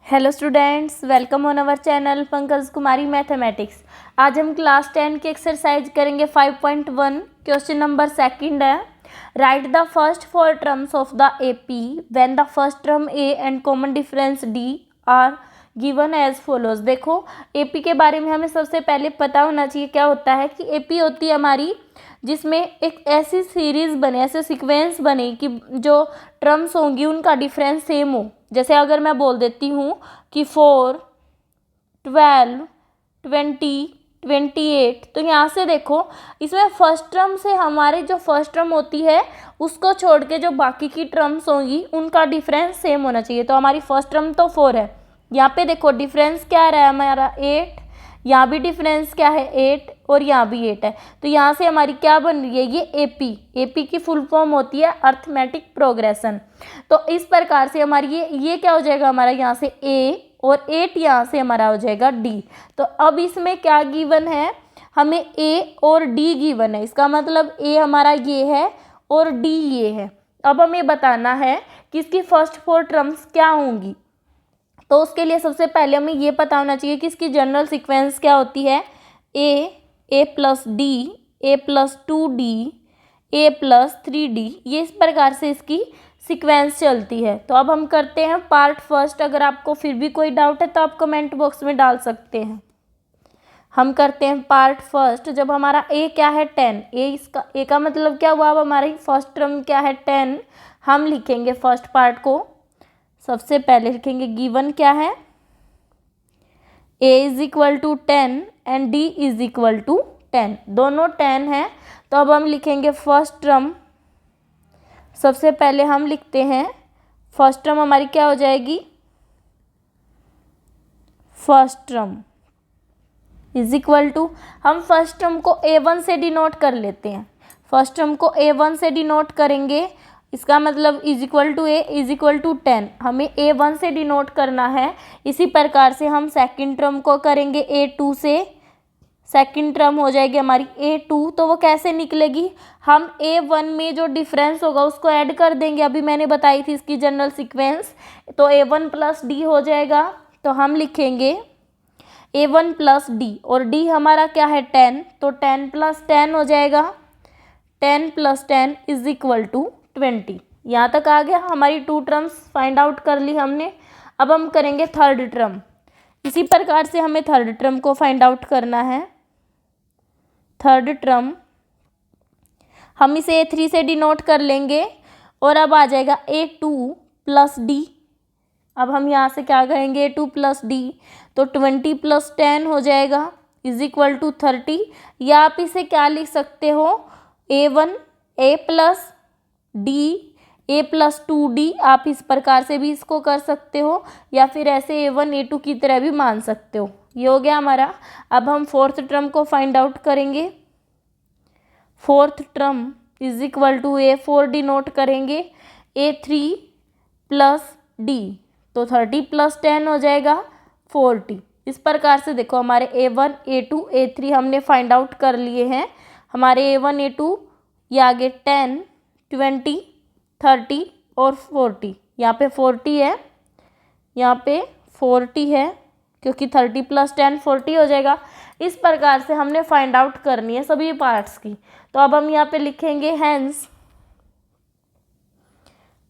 Hello students, welcome on our channel Pankaj Kumari mathematics. आज हम class 10 की एक्सरसाइज करेंगे 5.1। क्वेश्चन नंबर सेकंड है, write the first four terms of the AP when the first term A and common difference D are given as follows. देखो, AP के बारे में हमें सबसे पहले पता होना चाहिए क्या होता है कि एपी होती है हमारी जिसमें एक ऐसी सीरीज बने, ऐसे सीक्वेंस बने कि जो टर्म्स होंगी उनका डिफरेंस सेम हो। जैसे अगर मैं बोल देती हूँ कि 4, 12, 20, 28, तो यहाँ से देखो इसमें फर्स्ट टर्म से हमारे जो फर्स्ट टर्म होती है उसको छोड़ के जो बाकी की टर्म्स होंगी उनका डिफरेंस सेम होना चाहिए। तो हमारी फर्स्ट टर्म तो 4 है, यहाँ पे देखो डिफरेंस क्या आ रहा है हमारा 8, यहाँ भी डिफरेंस क्या है 8 और यहाँ भी 8 है। तो यहाँ से हमारी क्या बन रही है, ये एपी। एपी की फुल फॉर्म होती है अर्थमेटिक प्रोग्रेशन। तो इस प्रकार से हमारी ये क्या हो जाएगा हमारा यहाँ से ए और 8 यहाँ से हमारा हो जाएगा डी। तो अब इसमें क्या गिवन है, हमें ए और डी गिवन है। इसका मतलब ए हमारा ये है और डी ये है। अब हमें बताना है कि इसकी फर्स्ट 4 टर्म्स क्या होंगी। तो उसके लिए सबसे पहले हमें ये पता होना चाहिए कि इसकी जनरल सीक्वेंस क्या होती है, ए प्लस डी, ए प्लस 2d, ए प्लस 3d। ये इस प्रकार से इसकी सीक्वेंस चलती है। तो अब हम करते हैं पार्ट फर्स्ट। अगर आपको फिर भी कोई डाउट है तो आप कमेंट बॉक्स में डाल सकते हैं। हम करते हैं पार्ट फर्स्ट। जब हमारा ए क्या है 10, ए का मतलब क्या हुआ, अब हमारी फर्स्ट टर्म क्या है 10। हम लिखेंगे फर्स्ट पार्ट को, सबसे पहले लिखेंगे गिवन क्या है, a is equal to 10 and d is equal to 10, दोनों 10 हैं। तो अब हम लिखेंगे फर्स्ट टर्म। सबसे पहले हम लिखते हैं फर्स्ट टर्म हमारी क्या हो जाएगी, first term is equal to, हम फर्स्ट टर्म को a1 से डिनोट कर लेते हैं। फर्स्ट टर्म को a1 से डिनोट करेंगे, इसका मतलब is equal to A is equal to 10, हमें a1 से डिनोट करना है। इसी प्रकार से हम सेकंड टर्म को करेंगे a2 से, सेकंड टर्म हो जाएगी हमारी a2। तो वो कैसे निकलेगी, हम a1 में जो डिफरेंस होगा उसको ऐड कर देंगे। अभी मैंने बताई थी इसकी जनरल सीक्वेंस, तो a1 प्लस डी हो जाएगा। तो हम लिखेंगे a1 प्लस डी, और डी हमारा क्या है 10, तो 10 प्लस 10 हो जाएगा, 10 प्लस 10 इज इक्वल टू 20। यहाँ तक आ गया, हमारी 2 टर्म्स फाइंड आउट कर ली हमने। अब हम करेंगे थर्ड टर्म। इसी प्रकार से हमें थर्ड टर्म को फाइंड आउट करना है। थर्ड टर्म हम इसे a3 से डिनोट कर लेंगे, और अब आ जाएगा a2 प्लस डी। अब हम यहाँ से क्या करेंगे, a2 प्लस डी, तो 20 प्लस 10 हो जाएगा इज इक्वल टू 30। या आप इसे क्या लिख सकते हो, a1 a plus D, A plus 2d, आप इस प्रकार से भी इसको कर सकते हो, या फिर ऐसे a1 a2 की तरह भी मान सकते हो। ये हो गया हमारा। अब हम फोर्थ टर्म को फाइंड आउट करेंगे। Fourth term is equal to a4 denote करेंगे, a3 प्लस डी, तो 30 प्लस 10 हो जाएगा 40। इस प्रकार से देखो हमारे a1 a2 a3 हमने फाइंड आउट कर लिए हैं। हमारे a1 a2 ये आगे 10, 20, 30 और 40। यहाँ पे 40 है, यहाँ पे 40 है, क्योंकि 30 प्लस 10 40 हो जाएगा। इस प्रकार से हमने फाइंड आउट करनी है सभी पार्ट्स की। तो अब हम यहाँ पे लिखेंगे हैंस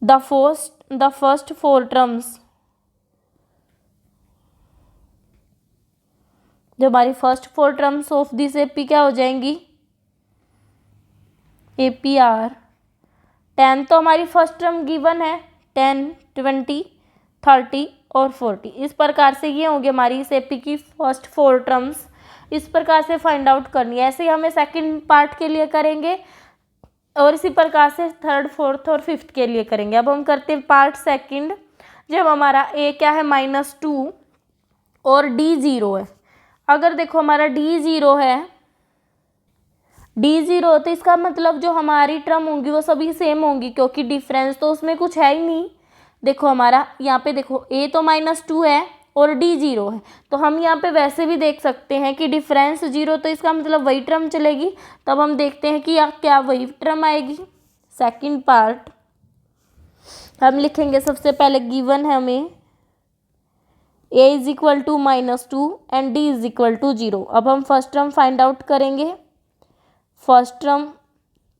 द फर्स्ट 4 टर्म्स, जो हमारी first 4 terms of this AP क्या हो जाएंगी, एपी आर 10। तो हमारी फर्स्ट टर्म गिवन है 10, 20, 30 और 40। इस प्रकार से ये होंगे हमारी इस एपी की फर्स्ट 4 टर्म्स। इस प्रकार से फाइंड आउट करनी है। ऐसे ही हमें सेकंड पार्ट के लिए करेंगे, और इसी प्रकार से थर्ड, फोर्थ और फिफ्थ के लिए करेंगे। अब हम करते हैं पार्ट सेकंड। जब हमारा ए क्या है -2 और डी 0 है। अगर देखो हमारा डी 0 है, डी 0, तो इसका मतलब जो हमारी टर्म होंगी वो सभी सेम होंगी, क्योंकि डिफरेंस तो उसमें कुछ है ही नहीं। देखो हमारा यहाँ पे देखो ए तो -2 है और डी 0 है, तो हम यहाँ पे वैसे भी देख सकते हैं कि डिफरेंस 0, तो इसका मतलब वही टर्म चलेगी। तब हम देखते हैं कि क्या वही टर्म आएगी। सेकंड पार्ट हम लिखेंगे, सबसे पहले गिवन है हमें a is equal to -2 and d is equal to 0। अब हम फर्स्ट टर्म फाइंड आउट करेंगे। फर्स्ट टर्म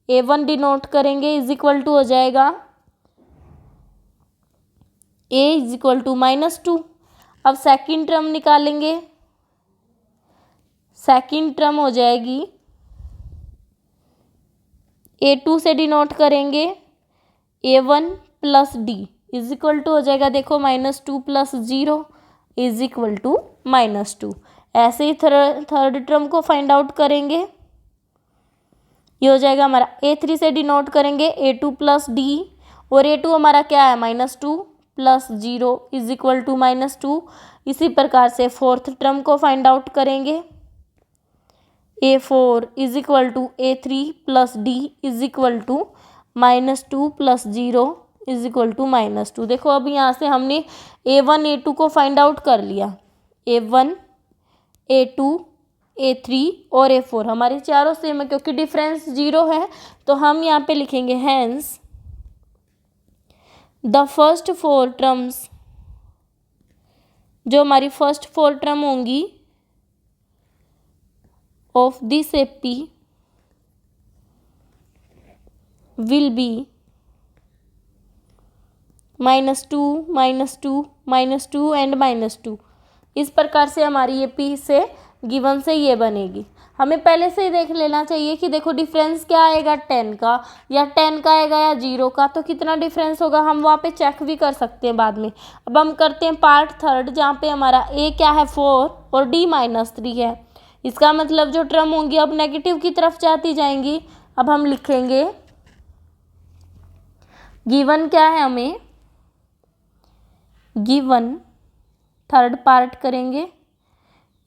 a1 डिनोट करेंगे इज इक्वल टू हो जाएगा a इज इक्वल टू -2। अब सेकंड टर्म निकालेंगे। सेकंड टर्म हो जाएगी a2 से डिनोट करेंगे a1 plus d is equal to हो जाएगा, देखो -2 प्लस 0 इज इक्वल टू -2। ऐसे ही थर्ड टर्म को फाइंड आउट करेंगे। ये हो जाएगा हमारा a3 से डिनोट करेंगे a2 प्लस d, और a2 हमारा क्या है -2 प्लस 0 इज इक्वल टू -2। इसी प्रकार से फोर्थ टर्म को फाइंड आउट करेंगे। a4 is equal to a3 plus d is equal to -2 plus 0 is equal to -2। देखो अब यहाँ से हमने a1 a2 को फाइंड आउट कर लिया। a1 a2 a3 और a4 हमारे चारों सेम है, क्योंकि डिफरेंस 0 है तो हम यहाँ पे लिखेंगे हैंस द फर्स्ट 4 टर्म्स, जो हमारी फर्स्ट 4 टर्म होंगी of this AP will B -2 -2 -2 and -2। इस प्रकार से हमारी AP से गिवन से ये बनेगी। हमें पहले से ही देख लेना चाहिए कि देखो डिफरेंस क्या आएगा 10 का, या 10 का आएगा या 0 का, तो कितना डिफरेंस होगा हम वहाँ पे चेक भी कर सकते हैं बाद में। अब हम करते हैं पार्ट थर्ड, जहाँ पे हमारा A क्या है 4 और D -3 है। इसका मतलब जो टर्म होंगी अब नेगेटिव की तरफ जाती जाएंगी। अब हम लिखेंगे गिवन क्या है हमें, गिवन थर्ड पार्ट करेंगे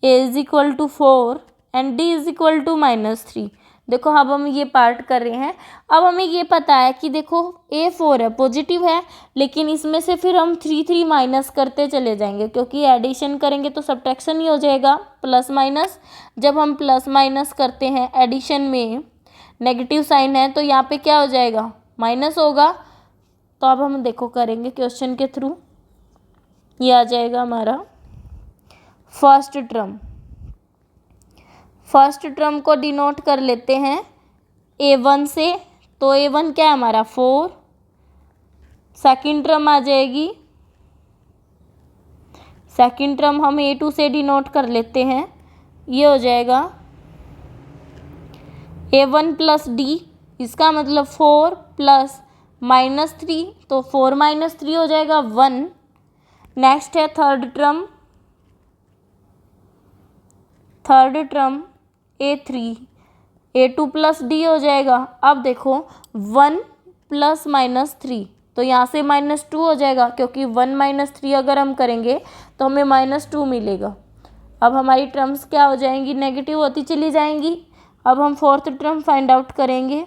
a is equal to 4 and d is equal to -3। देखो अब हम ये पार्ट कर रहे हैं। अब हमें ये पता है कि देखो a4 है पॉजिटिव है, लेकिन इसमें से फिर हम 3 माइनस करते चले जाएंगे, क्योंकि एडिशन करेंगे तो सब्ट्रैक्शन ही हो जाएगा प्लस माइनस। जब हम प्लस माइनस करते हैं एडिशन में नेगेटिव साइन है तो यहाँ पे क्या हो जाएगा माइनस होगा। तो अब हम देखो करेंगे क्वेश्चन के थ्रू। ये आ जाएगा हमारा फर्स्ट टर्म। फर्स्ट टर्म को डिनोट कर लेते हैं a1 से, तो a1 क्या है हमारा 4। सेकंड टर्म आ जाएगी, सेकंड टर्म हम a2 से डिनोट कर लेते हैं। ये हो जाएगा a1 प्लस d, इसका मतलब 4 प्लस -3, तो 4 - 3 हो जाएगा 1। नेक्स्ट है third term, third term a3 a2 plus d हो जाएगा। अब देखो 1 प्लस -3, तो यहाँ से -2 हो जाएगा, क्योंकि 1 - 3 अगर हम करेंगे तो हमें -2 मिलेगा। अब हमारी टर्म्स क्या हो जाएंगी नेगेटिव होती चली जाएंगी। अब हम फोर्थ टर्म फाइंड आउट करेंगे।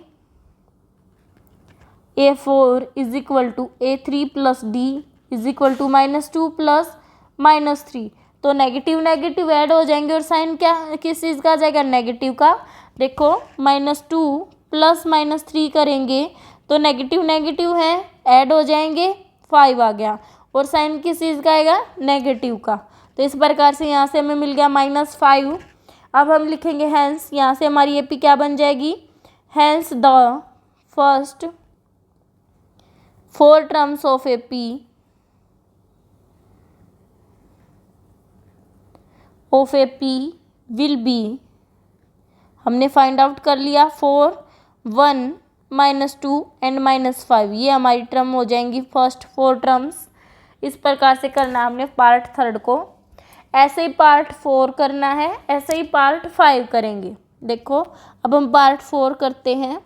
a4 is equal to a3 plus d is equal to -2 plus -3, तो नेगेटिव नेगेटिव ऐड हो जाएंगे और साइन क्या किस चीज़ का आ जाएगा नेगेटिव का। देखो -2 प्लस -3 करेंगे तो नेगेटिव नेगेटिव है ऐड हो जाएंगे 5 आ गया, और साइन किस चीज़ का आएगा नेगेटिव का। तो इस प्रकार से यहाँ से हमें मिल गया -5। अब हम लिखेंगे हैंस, यहाँ से हमारी AP क्या बन जाएगी, hence the first 4 terms of AP will be, हमने फाइंड आउट कर लिया 4 1 -2 एंड -5। ये हमारी टर्म हो जाएंगी फर्स्ट 4 टर्म्स। इस प्रकार से करना है हमने पार्ट थर्ड को। ऐसे ही पार्ट 4 करना है, ऐसे ही पार्ट 5 करेंगे। देखो अब हम पार्ट 4 करते हैं,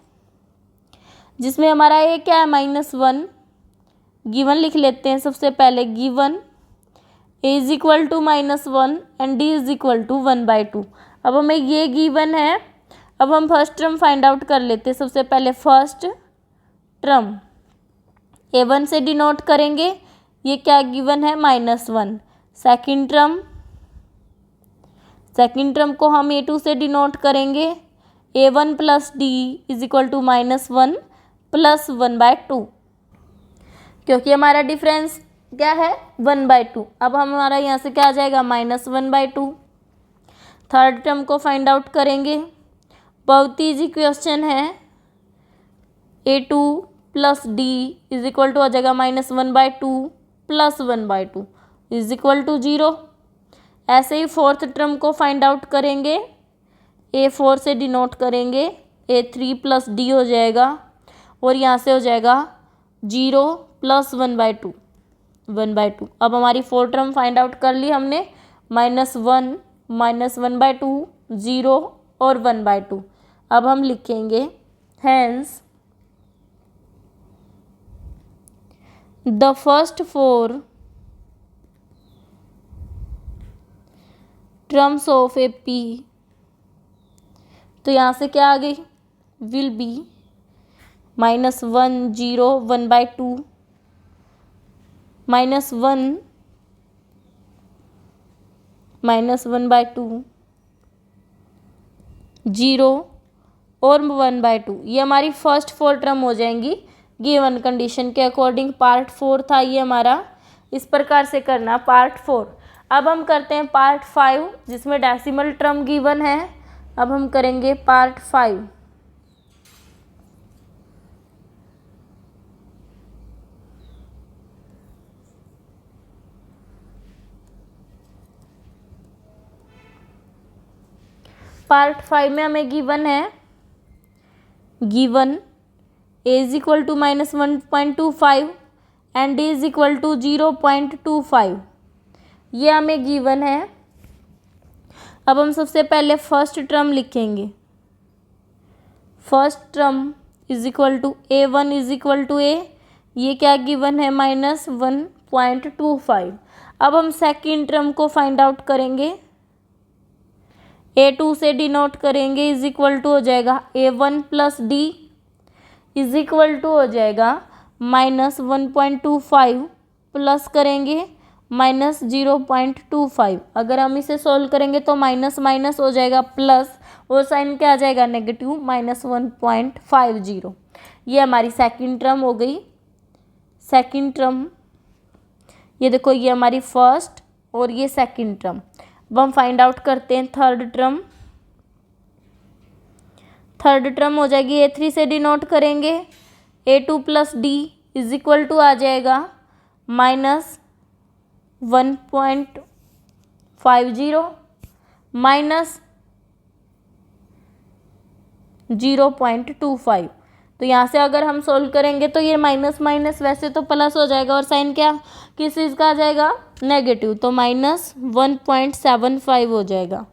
जिसमें हमारा ये क्या है -1। गिवन लिख लेते हैं सबसे पहले, given a is equal to -1 and d is equal to 1/2। अब हमें ये गिवन है। अब हम फर्स्ट टर्म फाइंड आउट कर लेते हैं। सबसे पहले फर्स्ट टर्म a1 से डिनोट करेंगे, ये क्या गिवन है -1। सेकंड टर्म को हम a2 से डिनोट करेंगे, a1 plus d is equal to -1 plus 1/2, क्योंकि हमारा डिफरेंस क्या है 1/2। अब हमारा यहाँ से क्या आ जाएगा -1/2। थर्ड टर्म को फाइंड आउट करेंगे, बहुत ईजी क्वेश्चन है। A2 plus D is equal to आ जाएगा -1/2 प्लस 1/2 इज इक्वल टू 0। ऐसे ही फोर्थ टर्म को फाइंड आउट करेंगे, A4 से डिनोट करेंगे, A3 प्लस D हो जाएगा और यहाँ से हो जाएगा 0 प्लस 1/2। अब हमारी फोर्थ टर्म फाइंड आउट कर ली हमने, -1 -1/2 0 और 1/2। अब हम लिखेंगे hence the first 4 terms of A P, तो यहाँ से क्या आ गई विल बी -1 0 1/2 -1 -1/2 0 और 1/2। ये हमारी फर्स्ट 4 टर्म हो जाएंगी गिवन कंडीशन के अकॉर्डिंग। पार्ट 4 था ये हमारा, इस प्रकार से करना पार्ट 4। अब हम करते हैं पार्ट 5 जिसमें डेसिमल टर्म गिवन है। अब हम करेंगे पार्ट 5। पार्ट 5 में हमें गिवन है, given a is equal to -1.25 and d is equal to 0.25, ये हमें गिवन है। अब हम सबसे पहले फर्स्ट टर्म लिखेंगे, first term is equal to A1 is equal to a, ये क्या गिवन है -1.25। अब हम सेकेंड टर्म को फाइंड आउट करेंगे, A2 से डिनोट करेंगे, इज इक्वल टू हो जाएगा A1 plus D is equal to हो जाएगा -1.25 प्लस करेंगे -0.25। अगर हम इसे सोल्व करेंगे तो माइनस माइनस हो जाएगा प्लस, और साइन क्या आ जाएगा नेगेटिव -1.50। ये हमारी सेकंड टर्म हो गई। सेकंड टर्म ये देखो, ये हमारी फर्स्ट और ये सेकंड टर्म। अब हम फाइंड आउट करते हैं थर्ड टर्म। थर्ड टर्म हो जाएगी A3 से डिनोट करेंगे, A2 plus D is equal to आ जाएगा -1.50 माइनस 0.25। तो यहाँ से अगर हम सोल्व करेंगे तो ये माइनस माइनस वैसे तो प्लस हो जाएगा, और साइन क्या किस चीज़ का आ जाएगा नेगेटिव, तो -1.75 हो जाएगा।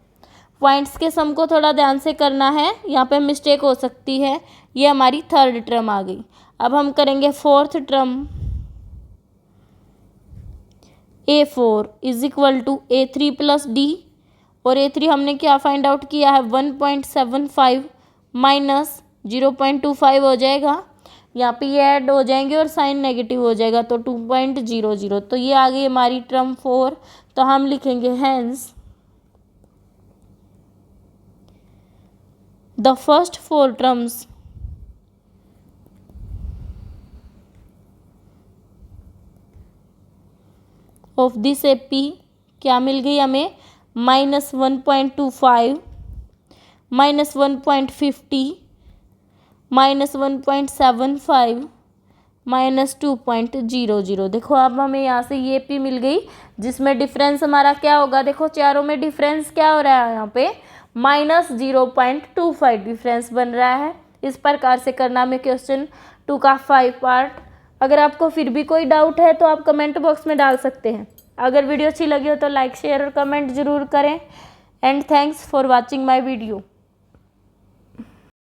पॉइंट्स के सम को थोड़ा ध्यान से करना है, यहाँ पे मिस्टेक हो सकती है। ये हमारी थर्ड टर्म आ गई। अब हम करेंगे fourth term, A4 is equal to A3 plus D, और A3 हमने क्या फाइंड आउट किया है 1.75 माइनस 0.25 हो जाएगा। यहाँ पे ये ऐड हो जाएंगे और साइन नेगेटिव हो जाएगा, तो 2.00। तो ये आ गई हमारी टर्म 4। तो हम लिखेंगे hence the first 4 terms of this AP क्या मिल गई हमें -1.25 -1.50 -1.75 -2.00। देखो अब हमें यहाँ से ये P मिल गई जिसमें डिफरेंस हमारा क्या होगा, देखो चारों में डिफरेंस क्या हो रहा है यहाँ पे -0.25 डिफरेंस बन रहा है। इस प्रकार से करना हमें क्वेश्चन 2 का 5 पार्ट। अगर आपको फिर भी कोई डाउट है तो आप कमेंट बॉक्स में डाल सकते हैं। अगर वीडियो अच्छी लगी हो तो लाइक शेयर और कमेंट जरूर करें। And thanks for watching my video.